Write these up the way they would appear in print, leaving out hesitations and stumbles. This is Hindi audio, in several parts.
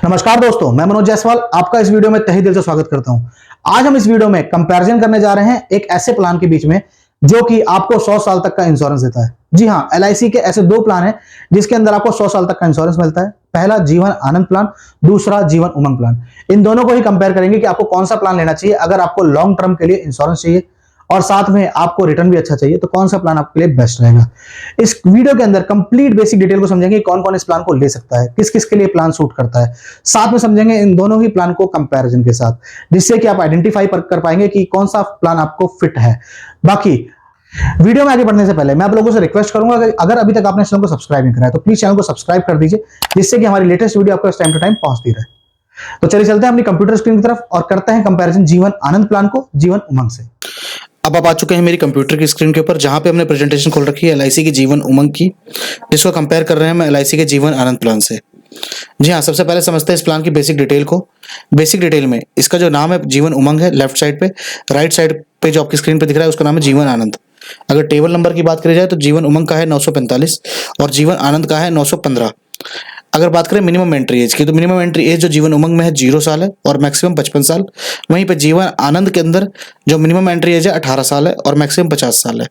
नमस्कार दोस्तों, मैं मनोज जायसवाल आपका इस वीडियो में तहे दिल से स्वागत करता हूं। आज हम इस वीडियो में कंपैरिजन करने जा रहे हैं एक ऐसे प्लान के बीच में जो कि आपको 100 साल तक का इंश्योरेंस देता है। जी हां, एलआईसी के ऐसे दो प्लान हैं जिसके अंदर आपको 100 साल तक का इंश्योरेंस मिलता है। पहला जीवन आनंद प्लान, दूसरा जीवन उमंग प्लान। इन दोनों को ही कंपेयर करेंगे कि आपको कौन सा प्लान लेना चाहिए। अगर आपको लॉन्ग टर्म के लिए इंश्योरेंस चाहिए और साथ में आपको रिटर्न भी अच्छा चाहिए तो कौन सा प्लान आपके लिए बेस्ट रहेगा। इस वीडियो के अंदर कंप्लीट बेसिक डिटेल को समझेंगे कौन कौन इस प्लान को ले सकता है, किस किस के लिए प्लान सूट करता है। साथ में समझेंगे इन दोनों ही प्लान को कंपैरिजन के साथ, जिससे कि आप आइडेंटिफाई कर पाएंगे कि कौन सा प्लान आपको फिट है। बाकी वीडियो में आगे बढ़ने से पहले मैं आप लोगों से रिक्वेस्ट करूंगा कि अगर अभी तक आपने चैनल को सब्सक्राइब नहीं करा है तो प्लीज चैनल को सब्सक्राइब कर दीजिए, जिससे कि हमारी लेटेस्ट वीडियो आपको टाइम टू टाइम पहुंचती रहे। तो चलिए चलते हैं अपनी कंप्यूटर स्क्रीन की तरफ और करते हैं कंपैरिजन जीवन आनंद प्लान को जीवन उमंग से। अब आप आ चुके हैं मेरी कंप्यूटर की स्क्रीन के ऊपर, जहां पे हमने प्रेजेंटेशन खोल रखी है एलआईसी की जीवन उमंग की, जिसको कंपेयर कर रहे हैं हम एलआईसी के जीवन आनंद प्लान से। जी हाँ, सबसे पहले समझते हैं इस प्लान की बेसिक डिटेल को। बेसिक डिटेल में इसका जो नाम है जीवन उमंग है लेफ्ट साइड पे, राइट साइड पे जो आपकी स्क्रीन पे दिख रहा है उसका नाम है जीवन आनंद। अगर टेबल नंबर की बात करी जाए तो जीवन उमंग का है 945 और जीवन आनंद का है 915। अगर बात करें मिनिमम एंट्री एज की तो मिनिमम एंट्री एज जो जीवन उमंग में है 0 साल है और मैक्सिमम 55 साल। वहीं पे जीवन आनंद के अंदर जो मिनिमम एंट्री एज है 18 साल है और मैक्सिमम 50 साल है।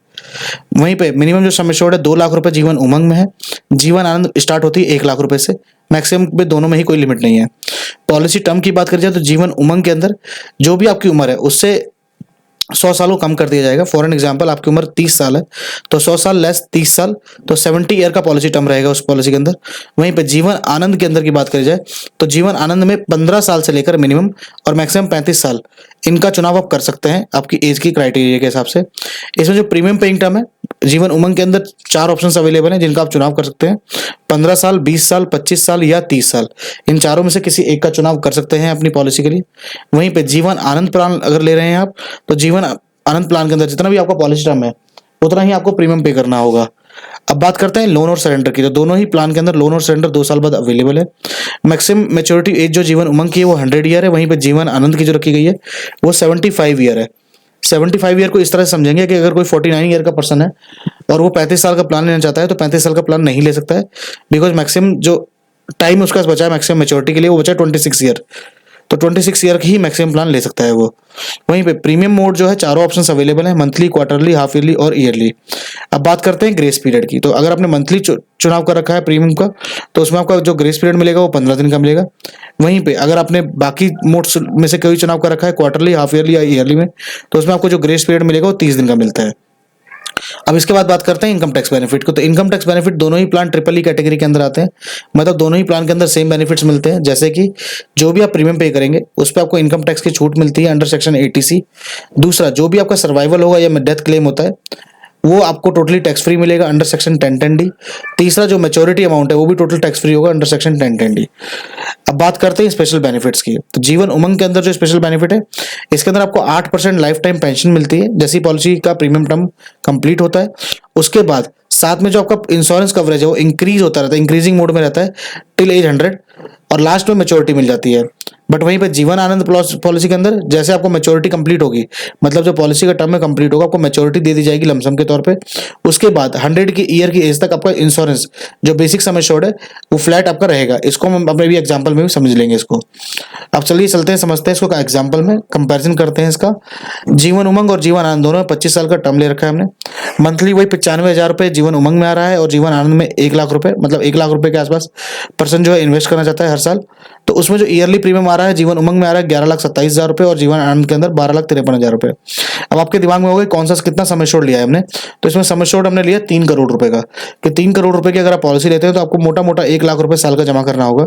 वहीं पे मिनिमम जो सम एश्योर्ड है 2 लाख रुपए जीवन उमंग में है। जीवन आनंद स्टार्ट होती है 1 लाख रुपए से, मैक्सिमम पे दोनों में ही कोई लिमिट नहीं है। पॉलिसी टर्म की बात करी जाए तो जीवन उमंग के अंदर जो भी आपकी उम्र है उससे 100 साल को कम कर दिया जाएगा। फॉर एन एग्जाम्पल आपकी उम्र 30 साल है तो 100 साल लेस 30 साल तो 70 ईयर का पॉलिसी टर्म रहेगा उस पॉलिसी के अंदर। वहीं पे जीवन आनंद के अंदर की बात करी जाए तो जीवन आनंद में 15 साल से लेकर मिनिमम और मैक्सिमम 35 साल इनका चुनाव आप कर सकते हैं आपकी एज की क्राइटेरिया के हिसाब से। इसमें जो प्रीमियम पेइंग टर्म है जीवन उमंग के अंदर 4 ऑप्शंस अवेलेबल हैं जिनका आप चुनाव कर सकते हैं। 15 साल, 20 साल, 25 साल या 30 साल, इन चारों में से किसी एक का चुनाव कर सकते हैं अपनी पॉलिसी के लिए। वहीं पे जीवन आनंद प्लान अगर ले रहे हैं आप तो जीवन आनंद प्लान के अंदर जितना भी आपका पॉलिसी टर्म है उतना ही आपको प्रीमियम पे करना होगा। अब बात करते हैं लोन और सरेंडर की, तो दोनों ही प्लान के अंदर लोन और सरेंडर 2 साल बाद अवेलेबल है। मैक्सिमम मैच्योरिटी एज जो जीवन उमंग की है वो 100 ईयर है, वहीं पे जीवन आनंद की जो रखी गई है वो 75 ईयर है। 75 ईयर को इस तरह से समझेंगे कि अगर कोई 49 ईयर का पर्सन है और वो 35 साल का प्लान लेना चाहता है तो 35 साल का प्लान नहीं ले सकता है, बिकॉज मैक्सिमम जो टाइम उसके पास बचा है मैक्सिमम मैच्योरिटी के लिए वो बचा 26 ईयर, तो 26 ईयर की ही मैक्सिमम प्लान ले सकता है वो। वहीं पे प्रीमियम मोड जो है चारों ऑप्शंस अवेलेबल है, मंथली, क्वार्टरली, हाफ ईयरली और ईयरली। अब बात करते हैं ग्रेस पीरियड की, तो अगर आपने मंथली चुनाव कर रखा है प्रीमियम का तो उसमें आपका जो ग्रेस पीरियड मिलेगा वो 15 दिन का मिलेगा। वहीं पे अगर आपने बाकी मोड्स में से कोई चुनाव कर रखा है क्वार्टरली, हाफ ईयरली या ईयरली में, तो उसमें आपको जो ग्रेस पीरियड मिलेगा वो 30 दिन का मिलता है। अब इसके बाद बात करते हैं इनकम टैक्स बेनिफिट को, तो इनकम टैक्स बेनिफिट दोनों ही प्लान ट्रिपल ई कैटेगरी के अंदर आते हैं, मतलब दोनों ही प्लान के अंदर सेम बेनिफिट्स मिलते हैं। जैसे कि जो भी आप प्रीमियम पे करेंगे उस पर आपको इनकम टैक्स की छूट मिलती है अंडर सेक्शन 80C। दूसरा, जो भी आपका सर्वाइवल होगा या डेथ क्लेम होता है वो आपको टोटली टैक्स फ्री मिलेगा अंडर सेक्शन 1010D। तीसरा, जो मैच्योरिटी अमाउंट है वो भी टोटल टैक्स फ्री होगा अंडर सेक्शन 1010D। अब बात करते हैं स्पेशल बेनिफिट्स की, तो जीवन उमंग के अंदर जो स्पेशल बेनिफिट है इसके अंदर आपको 8% लाइफ टाइम पेंशन मिलती है जैसी पॉलिसी का प्रीमियम टर्म कंप्लीट होता है। उसके बाद साथ में जो आपका इंश्योरेंस कवरेज है वो इंक्रीज होता रहता है, इंक्रीजिंग मोड में रहता है टिल एज 100 और लास्ट में मैच्योरिटी मिल जाती है। बट वहीं पर जीवन आनंद पॉलिसी के अंदर जैसे आपको मैच्योरिटी कंप्लीट होगी, मतलब जो पॉलिसी का टर्म में कंप्लीट होगा आपको मैच्योरिटी दे दी जाएगी लमसम के तौर पे। उसके बाद 100 की ईयर की एज तक आपका इंश्योरेंस जो बेसिक सम एश्योर्ड है वो फ्लैट आपका रहेगा। इसको हम अपने भी एग्जांपल में भी समझ लेंगे इसको। अब चलिए चलते हैं, समझते हैं इसको एग्जांपल में, कंपैरिजन करते हैं इसका। जीवन उमंग और जीवन आनंद दोनों में 25 साल का टर्म ले रखा है हमने। मंथली वही 95,000 रुपए जीवन उमंग में आ रहा है और जीवन आनंद में 1 लाख रुपए, मतलब 1 लाख रुपए के आसपास पर्सन जो है इन्वेस्ट करना चाहता है हर साल। तो उसमें जो ईयरली प्रीमियम आ रहा है जीवन उमंग में आ रहा है 11,27,000 रुपए और जीवन आनंद के अंदर 12,53,000 रुपए। अब आपके दिमाग में होगा कौन सा कितना सम एश्योर्ड लिया है हमने, तो इसमें सम एश्योर्ड हमने लिया 3 करोड़ रुपए का, कि 3 करोड़ रुपए की अगर आप पॉलिसी लेते हैं तो आपको मोटा मोटा 1 लाख रुपए साल का जमा करना होगा।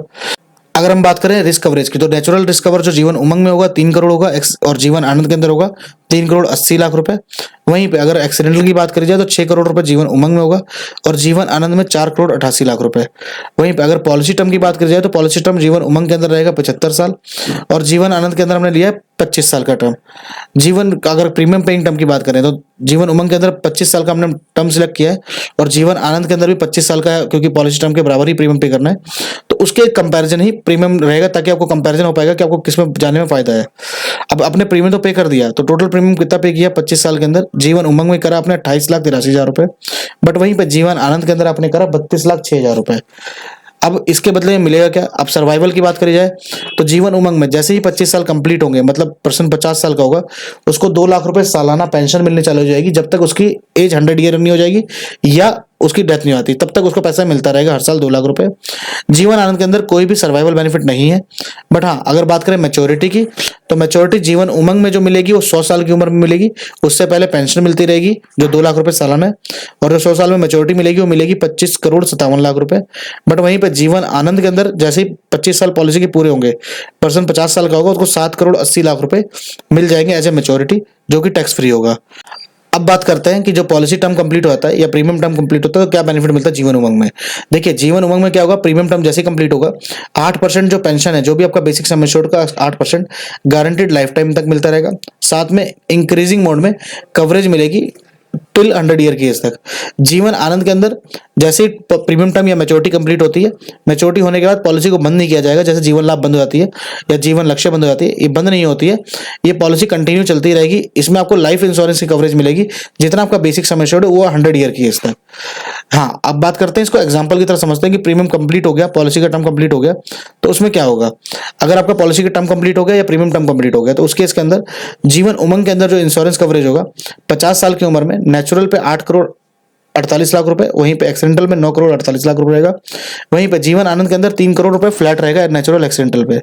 अगर हम बात करें रिस्क कवरेज की तो नेचुरल रिस्क कवर जो जीवन उमंग में होगा 3 करोड़ होगा और जीवन आनंद के अंदर होगा 3 करोड़ 80 लाख रुपए। वहीं पे अगर एक्सीडेंटल की बात करी जाए तो 6 करोड़ रुपए जीवन उमंग में होगा और जीवन आनंद में 4 करोड़ 88 लाख रुपए। वहीं पे अगर पॉलिसी टर्म की बात करी जाए तो पॉलिसी टर्म जीवन उमंग के अंदर रहेगा 75 साल और जीवन आनंद के अंदर हमने लिया है 25 साल का टर्म। जीवन अगर प्रीमियम पेइंग टर्म की बात करें तो जीवन उमंग के अंदर 25 साल का हमने टर्म सिलेक्ट किया है और जीवन आनंद के अंदर भी 25 साल का है, क्योंकि पॉलिसी टर्म के बराबर ही प्रीमियम पे करना है, तो उसके कंपैरिजन ही प्रीमियम रहेगा ताकि आपको कंपैरिजन हो पाएगा कि आपको किस में जाने में फायदा है। अब अपने प्रीमियम तो पे कर दिया, तो टोटल प्रीमियम कितना पे किया 25 साल के अंदर, जीवन उमंग में करा आपने 28,83,000 रुपए, बट वहीं पर जीवन आनंद के अंदर आपने करा 32,06,000 रुपए। अब इसके बदले में मिलेगा क्या? अब सर्वाइवल की बात करी जाए तो जीवन उमंग में जैसे ही 25 साल कंप्लीट होंगे, मतलब पर्सन 50 साल का होगा, उसको 2 लाख रुपए सालाना पेंशन मिलनी चालू हो जाएगी जब तक उसकी एज 100 ईयर नहीं हो जाएगी या उसकी डेथ नहीं आती, तब तक उसको पैसा मिलता रहेगा हर साल 2 लाख रुपए। जीवन आनंद के अंदर कोई भी सर्वाइवल बेनिफिट नहीं है। बट हाँ, अगर बात करें मैच्योरिटी की, तो मैच्योरिटी जीवन उमंग में जो मिलेगी वो 100 साल की उम्र में मिलेगी। उससे पहले पेंशन मिलती रहेगी जो 2 लाख रुपए सालाना है, और जो 100 साल में मैच्योरिटी मिलेगी वो मिलेगी 25 करोड़ 57 लाख रुपए। बट वहीं पर जीवन आनंद के अंदर जैसे ही 25 साल पॉलिसी के पूरे होंगे, पर्सन 50 साल का होगा, उसको 7 करोड़ 80 लाख रुपए मिल जाएंगे एज ए मैच्योरिटी, जो कि टैक्स फ्री होगा। अब बात करते हैं कि जो पॉलिसी टर्म कंप्लीट होता है या प्रीमियम टर्म कंप्लीट होता है तो क्या बेनिफिट मिलता है जीवन उमंग में। देखिए, जीवन उमंग में क्या होगा, प्रीमियम टर्म जैसे कंप्लीट होगा, 8% जो पेंशन है, जो भी आपका बेसिक सम एश्योर्ड का 8% गारंटेड लाइफ टाइम तक मिलता रहेगा। साथ में इंक्रीजिंग मोड में कवरेज मिलेगी टिल 100 ईयर की एज तक। जीवन आनंद के अंदर जैसे ही प्रीमियम टर्म या मैच्योरिटी कंप्लीट होती है, मैच्योरिटी होने के बाद पॉलिसी को बंद नहीं किया जाएगा, जैसे जीवन लाभ बंद हो जाती है या जीवन लक्ष्य बंद हो जाती है, ये बंद नहीं होती है, ये पॉलिसी कंटिन्यू चलती रहेगी। इसमें आपको लाइफ इंश्योरेंस की कवरेज मिलेगी, जितना आपका बेसिक सम एश्योर्ड है वो 100 ईयर की एज तक। हाँ, अब बात करते हैं इसको एग्जाम्पल की तरह समझते हैं कि प्रीमियम कंप्लीट हो गया, पॉलिसी का टर्म कंप्लीट हो गया, तो उसमें क्या होगा। अगर आपका पॉलिसी का टर्म कंप्लीट हो गया या प्रीमियम टर्म कंप्लीट हो गया, तो उस केस के अंदर जीवन उमंग के अंदर जो इंश्योरेंस कवरेज होगा, 50 साल की उम्र में नेचुरल पे 8 करोड़ 48 लाख रुपए, वहीं पे एक्सीडेंटल में 9 करोड़ 48 लाख रुपए रहेगा। वहीं पे जीवन आनंद के अंदर 3 करोड़ रुपए फ्लैट रहेगा नेचुरल एक्सीडेंटल पे।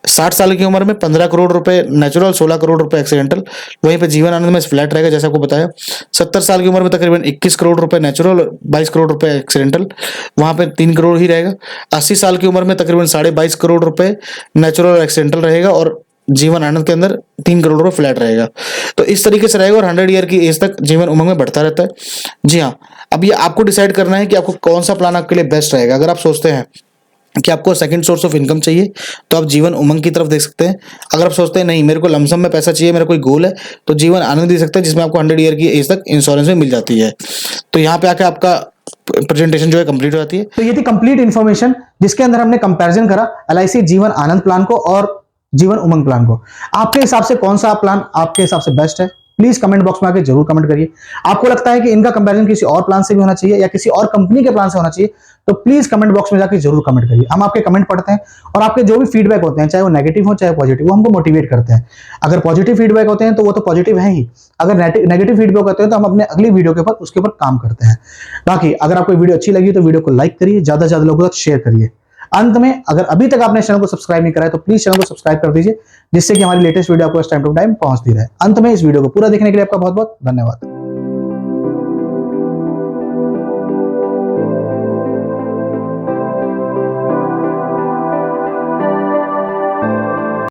60 साल की उम्र में 15 करोड़ रुपए नेचुरल, 16 करोड़ रुपए एक्सीडेंटल, वहीं पे जीवन आनंद में फ्लैट रहेगा जैसा आपको बताया। 70 साल की उम्र में तकरीबन 21 करोड़ रुपए नेचुरल और 22 करोड़ रुपए एक्सीडेंटल, वहां पे 3 करोड़ ही रहेगा। 80 साल की उम्र में तकरीबन 22.5 करोड़ रुपए नेचुरल और एक्सीडेंटल रहेगा, और जीवन आनंद के अंदर 3 करोड़ रुपए फ्लैट रहेगा। तो इस तरीके से रहेगा और 100 ईयर की एज तक जीवन उमंग में बढ़ता रहता है। जी हाँ, अब ये आपको डिसाइड करना है कि आपको कौन सा प्लान आपके लिए बेस्ट रहेगा। अगर आप सोचते हैं कि आपको सेकंड सोर्स ऑफ इनकम चाहिए तो आप जीवन उमंग की तरफ देख सकते हैं। अगर आप सोचते हैं नहीं मेरे को लमसम में पैसा चाहिए, मेरा कोई गोल है, तो जीवन आनंद दे सकते हैं, जिसमें आपको 100 ईयर की एज तक इंश्योरेंस में मिल जाती है। तो यहाँ पे आके आपका प्रेजेंटेशन जो है कंप्लीट हो जाती है। तो ये थी कंप्लीट इन्फॉर्मेशन जिसके अंदर हमने कंपैरिजन करा एलआईसी जीवन आनंद प्लान को और जीवन उमंग प्लान को। आपके हिसाब से कौन सा प्लान आपके हिसाब से बेस्ट है, प्लीज कमेंट बॉक्स में आके जरूर कमेंट करिए। आपको लगता है कि इनका कंपैरिजन किसी और प्लान से भी होना चाहिए या किसी और कंपनी के प्लान से होना चाहिए, तो प्लीज कमेंट बॉक्स में जाके जरूर कमेंट करिए। हम आपके कमेंट पढ़ते हैं और आपके जो भी फीडबैक होते हैं, चाहे वो नेगेटिव हो चाहे पॉजिटिव, वो हमको मोटिवेट करते हैं। अगर पॉजिटिव फीडबैक होते हैं तो वो तो पॉजिटिव है ही, अगर नेगेटिव फीडबैक होते हैं तो हम अपने अगली वीडियो के ऊपर उसके ऊपर काम करते हैं। बाकी अगर आपको वीडियो अच्छी लगी तो वीडियो को लाइक करिए, ज्यादा से ज्यादा लोगों तक शेयर करिए। अंत में अगर अभी तक आपने चैनल को सब्सक्राइब नहीं करा है तो प्लीज चैनल को सब्सक्राइब कर दीजिए, जिससे कि हमारी लेटेस्ट वीडियो आपको टाइम टू टाइम पहुंचती रहे। अंत में इस वीडियो को पूरा देखने के लिए आपका बहुत बहुत धन्यवाद।